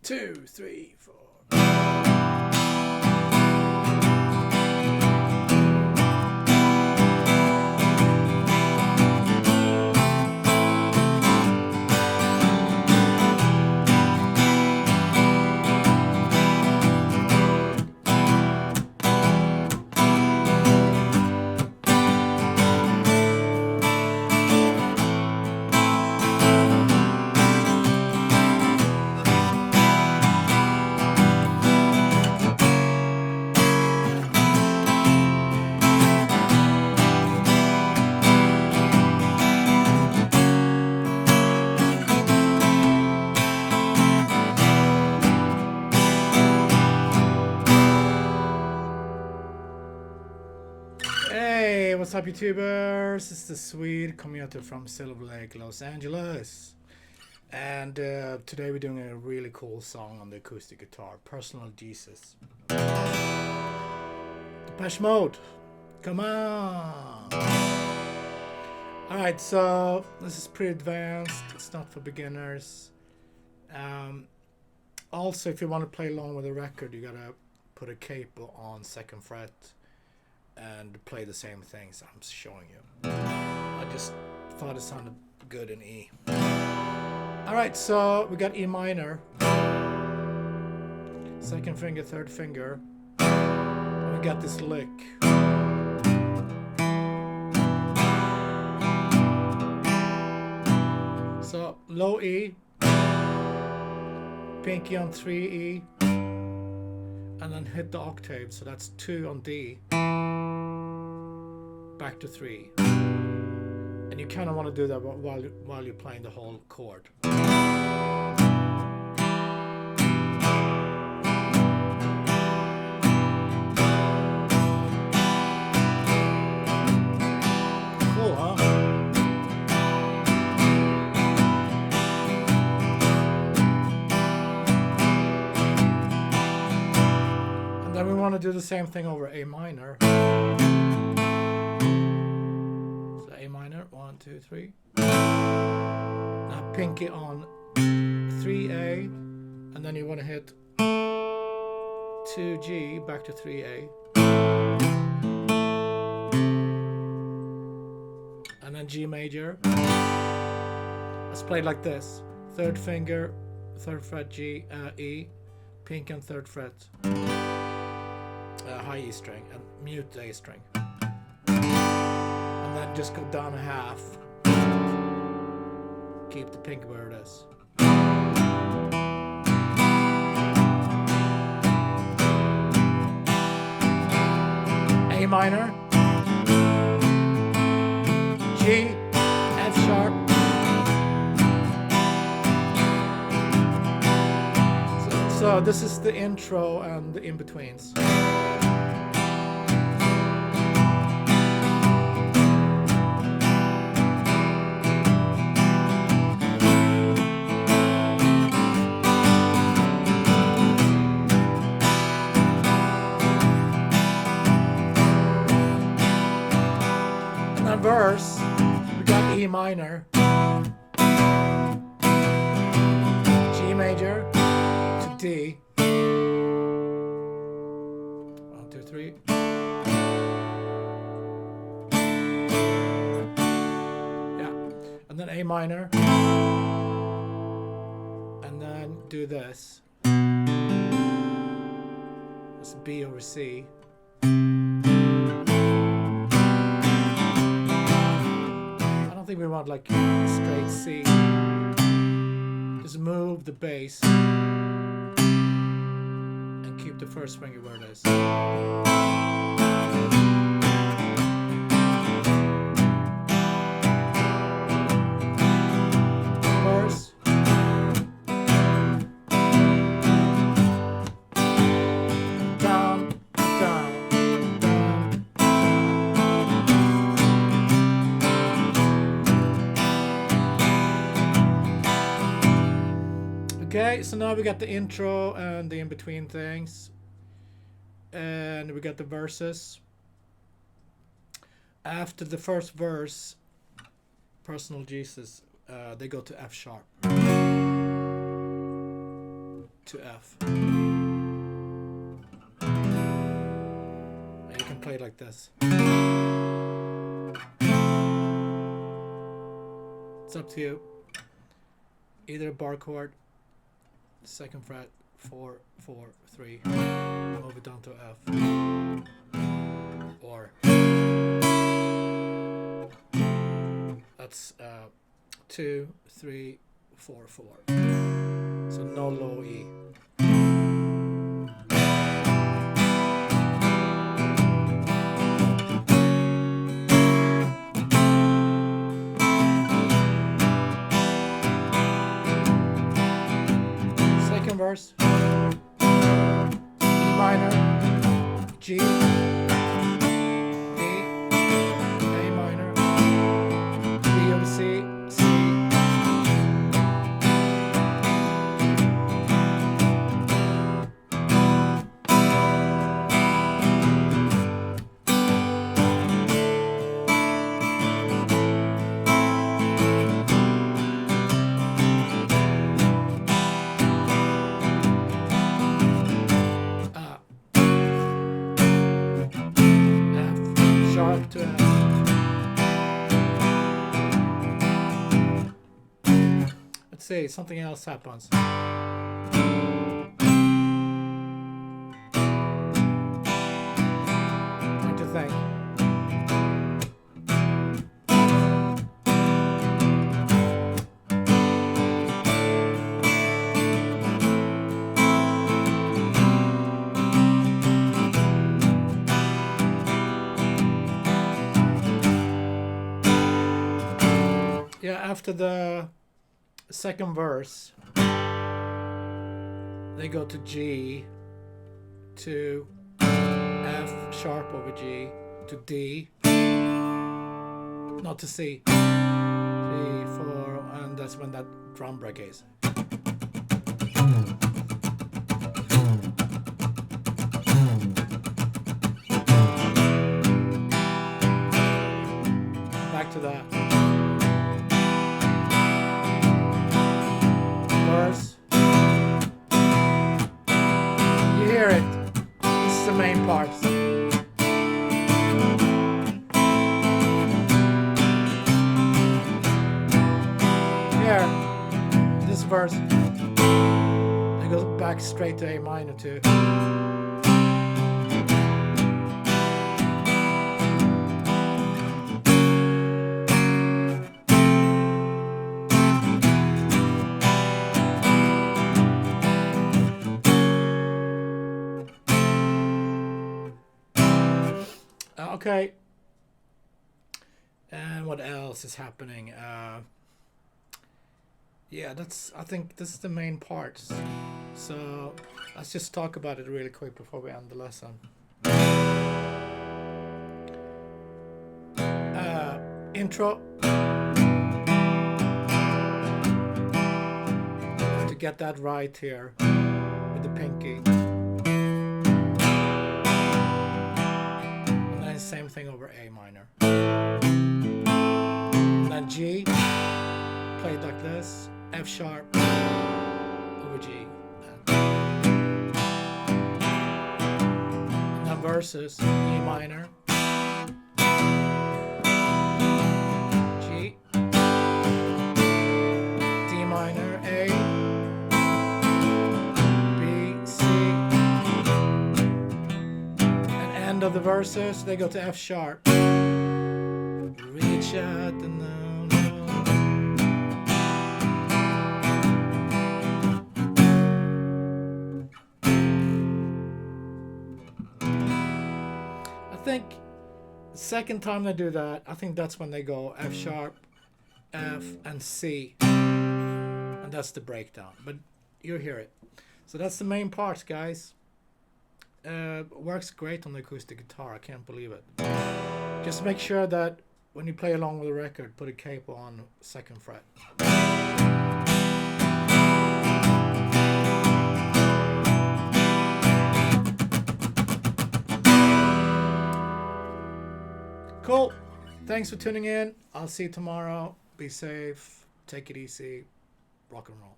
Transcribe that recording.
2, 3, 4. What's up, YouTubers? It's the Swede commuter from Silver Lake, Los Angeles. And today we're doing a really cool song on the acoustic guitar, Personal Jesus. Depeche Mode, come on! Alright, so this is pretty advanced, it's not for beginners. Also, if you want to play along with the record, you gotta put a capo on 2nd fret and play the same things I'm showing you. I just thought it sounded good in E. Alright, so we got E minor, 2nd finger, 3rd finger, and we got this lick. So low E, pinky on 3E, and then hit the octave, so that's 2 on D, back to 3, and you kind of want to do that while you're playing the whole chord. Cool, huh? And then we want to do the same thing over A minor. A minor, 1, 2, 3. Now pinky on 3A, and then you want to hit 2G back to 3A, and then G major. Let's play it like this: 3rd finger, 3rd fret G, E, pinky on 3rd fret, high E string, and mute A string. And then just go down a half. Keep the pinky where it is. A minor, G, F sharp. So this is the intro and the in-betweens. Verse, we got E minor, G major to D, 1, 2, 3, yeah, and then A minor, and then do this, it's B over C. I think we want like straight C. Just move the bass and keep the 1st finger where it is. Verse. Down, down. Okay, so now we got the intro and the in-between things, and we got the verses. After the first verse, Personal Jesus, they go to F sharp. to F. And you can play it like this. It's up to you. Either a bar chord, 2nd fret, 4, 4, 3, move it down to F, or that's 2, 3, 4, 4. So no low E. Second verse. E minor, G, D, A minor, B over C, C. Sharp to F. Let's see, something else happens. Trying to think. Yeah, after the second verse, they go to G, to F sharp over G, to D, not to C, 3, 4, and that's when that drum break is. Back to that. Verse. You hear it. This is the main part. Here, this verse, it goes back straight to A minor too. Okay, and what else is happening? Yeah, I think this is the main part. So let's just talk about it really quick before we end the lesson. Intro. To get that right here with the pinky. Same thing over A minor. And then G, played like this, F sharp over G. And then verses, E minor, G, D minor, A, B, C. Of the verses, they go to F sharp. Reach out the no. I think the second time they do that, I think that's when they go F sharp, F, and C, and that's the breakdown. But you hear it. So that's the main parts, guys. Works great on the acoustic guitar. I can't believe it. Just make sure that when you play along with the record, put a capo on 2nd fret. Cool. Thanks for tuning in. I'll see you tomorrow. Be safe. Take it easy. Rock and roll.